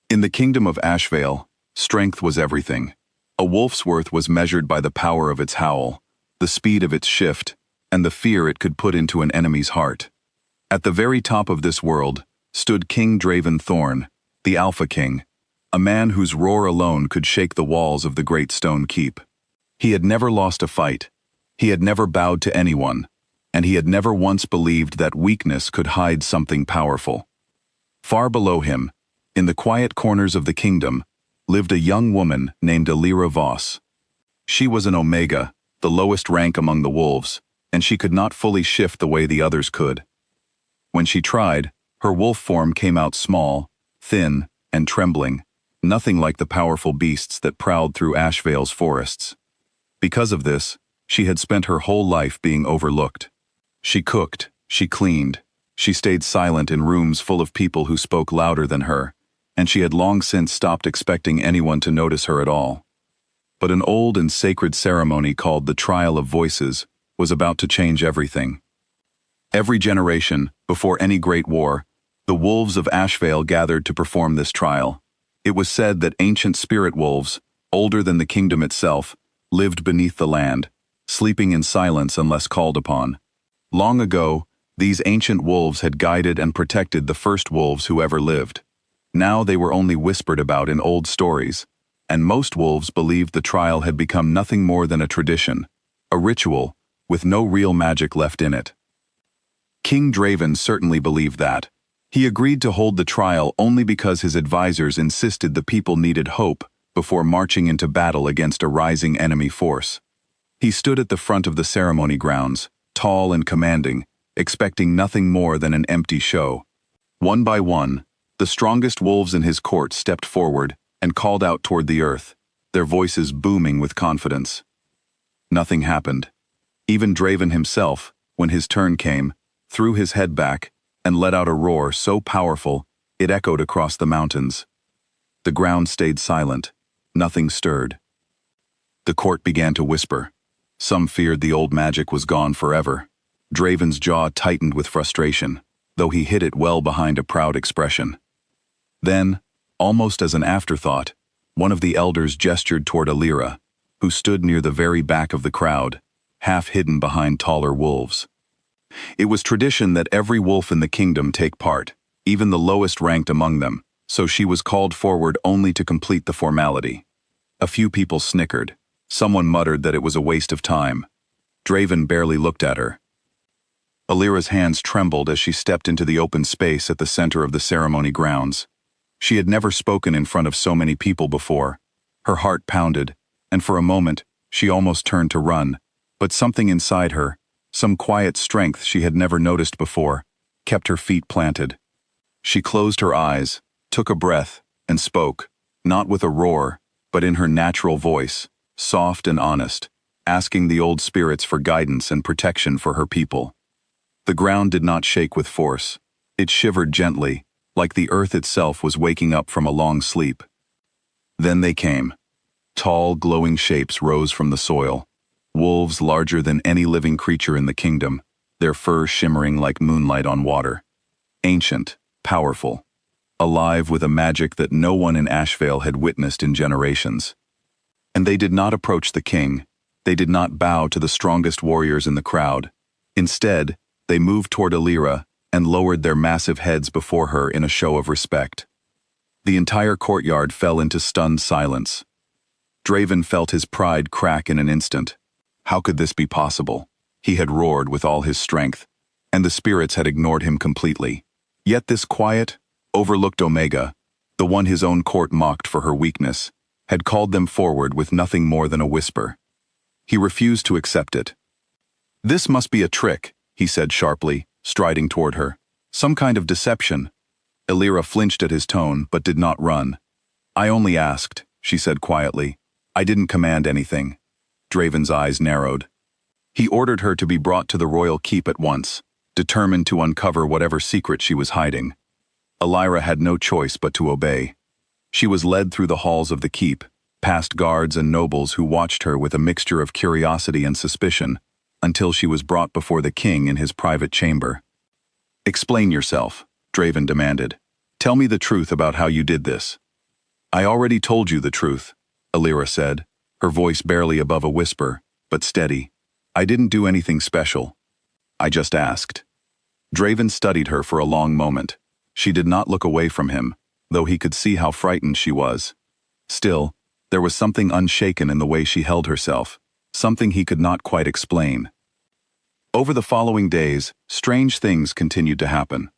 In the kingdom of Ashevale, strength was everything. A wolf's worth was measured by the power of its howl, the speed of its shift, and the fear it could put into an enemy's heart. At the very top of this world stood King Draven Thorn, the Alpha King, a man whose roar alone could shake the walls of the great stone keep. He had never lost a fight, he had never bowed to anyone, and he had never once believed that weakness could hide something powerful. Far below him, in the quiet corners of the kingdom, lived a young woman named Alira Voss. She was an Omega, the lowest rank among the wolves, and she could not fully shift the way the others could. When she tried, her wolf form came out small, thin, and trembling, nothing like the powerful beasts that prowled through Ashevale's forests. Because of this, she had spent her whole life being overlooked. She cooked, she cleaned, she stayed silent in rooms full of people who spoke louder than her, and she had long since stopped expecting anyone to notice her at all. But an old and sacred ceremony called the Trial of Voices was about to change everything. Every generation, before any great war, the wolves of Ashevale gathered to perform this trial. It was said that ancient spirit wolves, older than the kingdom itself, lived beneath the land, sleeping in silence unless called upon. Long ago, these ancient wolves had guided and protected the first wolves who ever lived. Now they were only whispered about in old stories, and most wolves believed the trial had become nothing more than a tradition, a ritual, with no real magic left in it. King Draven certainly believed that. He agreed to hold the trial only because his advisors insisted the people needed hope before marching into battle against a rising enemy force. He stood at the front of the ceremony grounds, tall and commanding, expecting nothing more than an empty show. One by one, the strongest wolves in his court stepped forward and called out toward the earth, their voices booming with confidence. Nothing happened. Even Draven himself, when his turn came, threw his head back and let out a roar so powerful it echoed across the mountains. The ground stayed silent. Nothing stirred. The court began to whisper. Some feared the old magic was gone forever. Draven's jaw tightened with frustration, though he hid it well behind a proud expression. Then, almost as an afterthought, one of the elders gestured toward Alira, who stood near the very back of the crowd, half hidden behind taller wolves. It was tradition that every wolf in the kingdom take part, even the lowest ranked among them, so she was called forward only to complete the formality. A few people snickered. Someone muttered that it was a waste of time. Draven barely looked at her. Alira's hands trembled as she stepped into the open space at the center of the ceremony grounds. She had never spoken in front of so many people before. Her heart pounded, and for a moment, she almost turned to run, but something inside her, some quiet strength she had never noticed before, kept her feet planted. She closed her eyes, took a breath, and spoke, not with a roar, but in her natural voice, soft and honest, asking the old spirits for guidance and protection for her people. The ground did not shake with force. It shivered gently, like the earth itself was waking up from a long sleep. Then they came. Tall, glowing shapes rose from the soil, wolves larger than any living creature in the kingdom, their fur shimmering like moonlight on water. Ancient, powerful, alive with a magic that no one in Ashevale had witnessed in generations. And they did not approach the king. They did not bow to the strongest warriors in the crowd. Instead, they moved toward Alira and lowered their massive heads before her in a show of respect. The entire courtyard fell into stunned silence. Draven felt his pride crack in an instant. How could this be possible? He had roared with all his strength, and the spirits had ignored him completely. Yet this quiet, overlooked Omega, the one his own court mocked for her weakness, had called them forward with nothing more than a whisper. He refused to accept it. "This must be a trick," he said sharply, striding toward her. "Some kind of deception." Alira flinched at his tone, but did not run. "I only asked," she said quietly. "I didn't command anything." Draven's eyes narrowed. He ordered her to be brought to the royal keep at once, determined to uncover whatever secret she was hiding. Alira had no choice but to obey. She was led through the halls of the keep, past guards and nobles who watched her with a mixture of curiosity and suspicion, until she was brought before the king in his private chamber. "Explain yourself," Draven demanded. "Tell me the truth about how you did this." I already told you the truth, Alira said, her voice barely above a whisper, but steady. I didn't do anything special. I just asked. Draven studied her for a long moment. She did not look away from him, though he could see how frightened she was. Still, there was something unshaken in the way she held herself, something he could not quite explain. Over the following days, strange things continued to happen.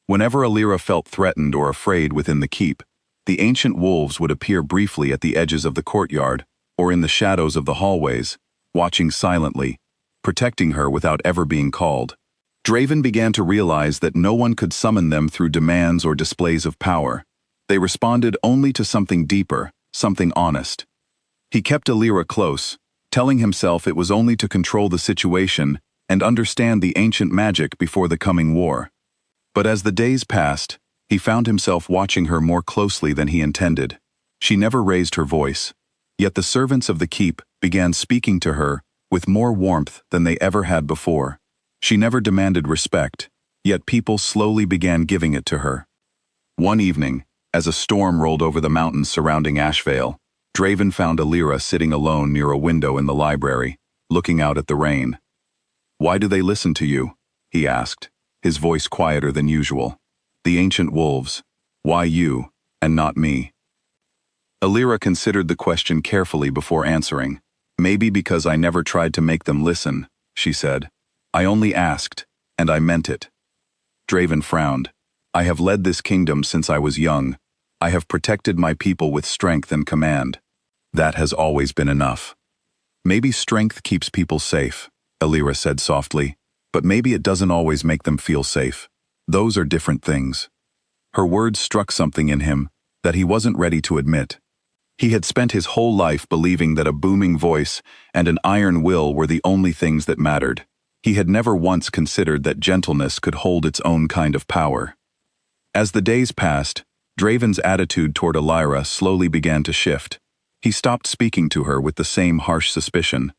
Whenever Alira felt threatened or afraid within the keep, the ancient wolves would appear briefly at the edges of the courtyard or in the shadows of the hallways, watching silently, protecting her without ever being called. Draven began to realize that no one could summon them through demands or displays of power. They responded only to something deeper, something honest. He kept Alira close, telling himself it was only to control the situation and understand the ancient magic before the coming war. But as the days passed, he found himself watching her more closely than he intended. She never raised her voice, yet the servants of the keep began speaking to her with more warmth than they ever had before. She never demanded respect, yet people slowly began giving it to her. One evening, as a storm rolled over the mountains surrounding Ashevale, Draven found Alira sitting alone near a window in the library, looking out at the rain. "Why do they listen to you?" he asked, his voice quieter than usual. "The ancient wolves. Why you, and not me?" Alira considered the question carefully before answering. "Maybe because I never tried to make them listen," she said. "I only asked, and I meant it." Draven frowned. "I have led this kingdom since I was young. I have protected my people with strength and command. That has always been enough." "Maybe strength keeps people safe," Alira said softly, "but maybe it doesn't always make them feel safe. Those are different things." Her words struck something in him that he wasn't ready to admit. He had spent his whole life believing that a booming voice and an iron will were the only things that mattered. He had never once considered that gentleness could hold its own kind of power. As the days passed, Draven's attitude toward Alira slowly began to shift. He stopped speaking to her with the same harsh suspicion.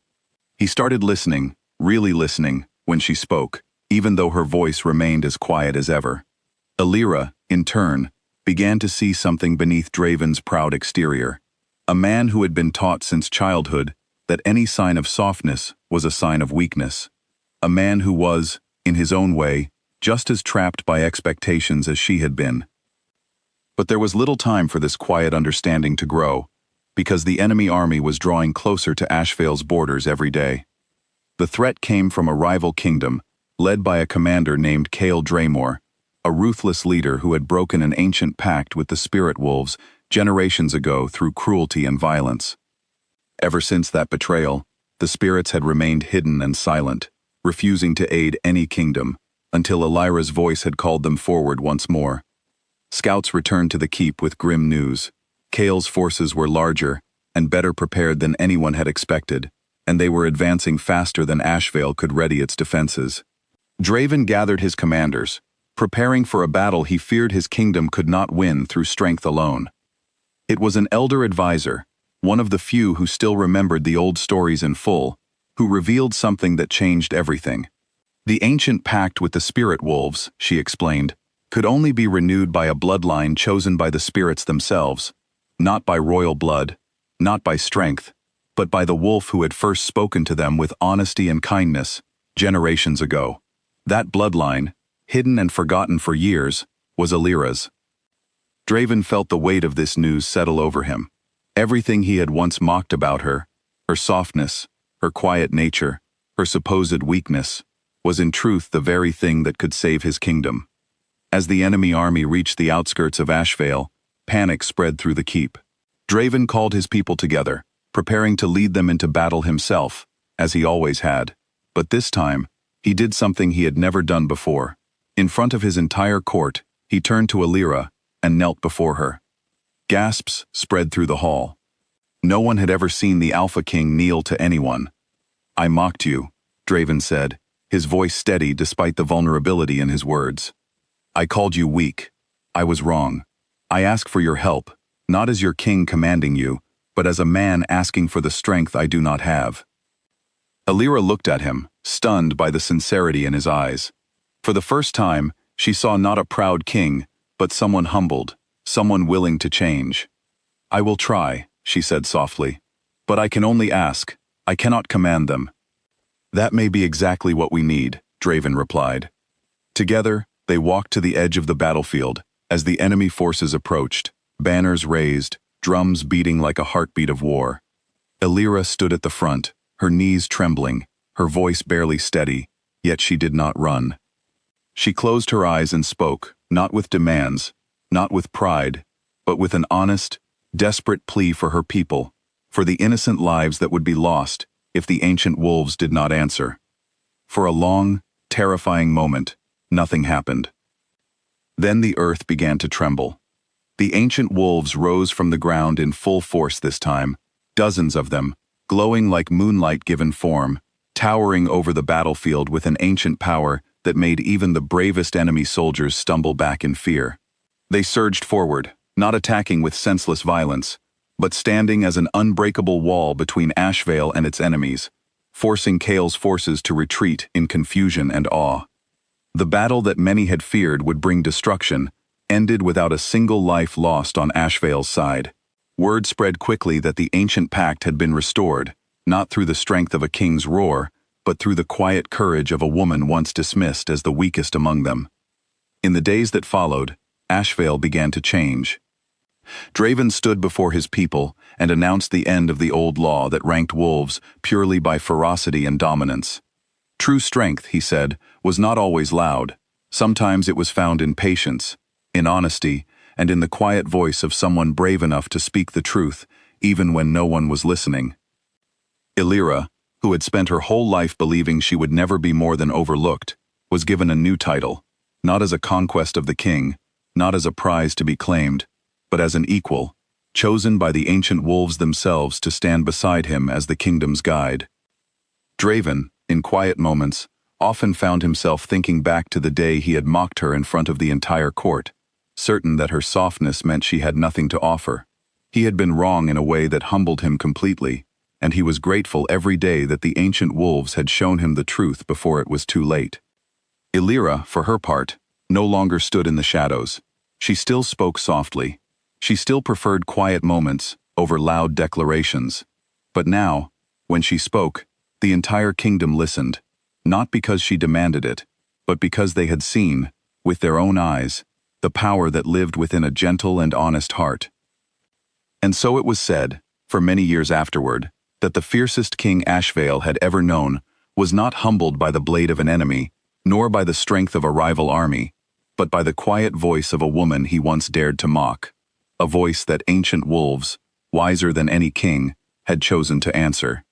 He started listening, really listening, when she spoke, even though her voice remained as quiet as ever. Alira, in turn, began to see something beneath Draven's proud exterior. A man who had been taught since childhood that any sign of softness was a sign of weakness. A man who was, in his own way, just as trapped by expectations as she had been. But there was little time for this quiet understanding to grow, because the enemy army was drawing closer to Ashevale's borders every day. The threat came from a rival kingdom, led by a commander named Cale Draymore, a ruthless leader who had broken an ancient pact with the spirit wolves generations ago through cruelty and violence. Ever since that betrayal, the spirits had remained hidden and silent, refusing to aid any kingdom, until Alira's voice had called them forward once more. Scouts returned to the keep with grim news. Cale's forces were larger and better prepared than anyone had expected, and they were advancing faster than Ashevale could ready its defenses. Draven gathered his commanders, preparing for a battle he feared his kingdom could not win through strength alone. It was an elder advisor, one of the few who still remembered the old stories in full, who revealed something that changed everything. The ancient pact with the spirit wolves, she explained, could only be renewed by a bloodline chosen by the spirits themselves, not by royal blood, not by strength, but by the wolf who had first spoken to them with honesty and kindness, generations ago. That bloodline, hidden and forgotten for years, was Alira's. Draven felt the weight of this news settle over him. Everything he had once mocked about her, her softness, her quiet nature, her supposed weakness, was in truth the very thing that could save his kingdom. As the enemy army reached the outskirts of Ashevale, panic spread through the keep. Draven called his people together, preparing to lead them into battle himself, as he always had. But this time, he did something he had never done before. In front of his entire court, he turned to Alira and knelt before her. Gasps spread through the hall. No one had ever seen the Alpha King kneel to anyone. "I mocked you," Draven said, his voice steady despite the vulnerability in his words. "I called you weak. I was wrong. I ask for your help, not as your king commanding you, but as a man asking for the strength I do not have." Alira looked at him, stunned by the sincerity in his eyes. For the first time, she saw not a proud king, but someone humbled, someone willing to change. "I will try," she said softly. "But I can only ask. I cannot command them." "That may be exactly what we need," Draven replied. Together, they walked to the edge of the battlefield. As the enemy forces approached, banners raised, drums beating like a heartbeat of war. Illyra stood at the front, her knees trembling, her voice barely steady, yet she did not run. She closed her eyes and spoke, not with demands, not with pride, but with an honest, desperate plea for her people, for the innocent lives that would be lost if the ancient wolves did not answer. For a long, terrifying moment, nothing happened. Then the earth began to tremble. The ancient wolves rose from the ground in full force this time, dozens of them, glowing like moonlight given form, towering over the battlefield with an ancient power that made even the bravest enemy soldiers stumble back in fear. They surged forward, not attacking with senseless violence, but standing as an unbreakable wall between Ashevale and its enemies, forcing Kael's forces to retreat in confusion and awe. The battle that many had feared would bring destruction ended without a single life lost on Ashevale's side. Word spread quickly that the ancient pact had been restored, not through the strength of a king's roar, but through the quiet courage of a woman once dismissed as the weakest among them. In the days that followed, Ashevale began to change. Draven stood before his people and announced the end of the old law that ranked wolves purely by ferocity and dominance. True strength, he said, was not always loud. Sometimes it was found in patience, in honesty, and in the quiet voice of someone brave enough to speak the truth, even when no one was listening. Illyra, who had spent her whole life believing she would never be more than overlooked, was given a new title, not as a conquest of the king, not as a prize to be claimed, but as an equal, chosen by the ancient wolves themselves to stand beside him as the kingdom's guide. Draven, in quiet moments, often found himself thinking back to the day he had mocked her in front of the entire court, certain that her softness meant she had nothing to offer. He had been wrong in a way that humbled him completely, and he was grateful every day that the ancient wolves had shown him the truth before it was too late. Illyra, for her part, no longer stood in the shadows. She still spoke softly. She still preferred quiet moments over loud declarations. But now, when she spoke, the entire kingdom listened, not because she demanded it, but because they had seen, with their own eyes, the power that lived within a gentle and honest heart. And so it was said, for many years afterward, that the fiercest king Ashevale had ever known was not humbled by the blade of an enemy, nor by the strength of a rival army, but by the quiet voice of a woman he once dared to mock, a voice that ancient wolves, wiser than any king, had chosen to answer.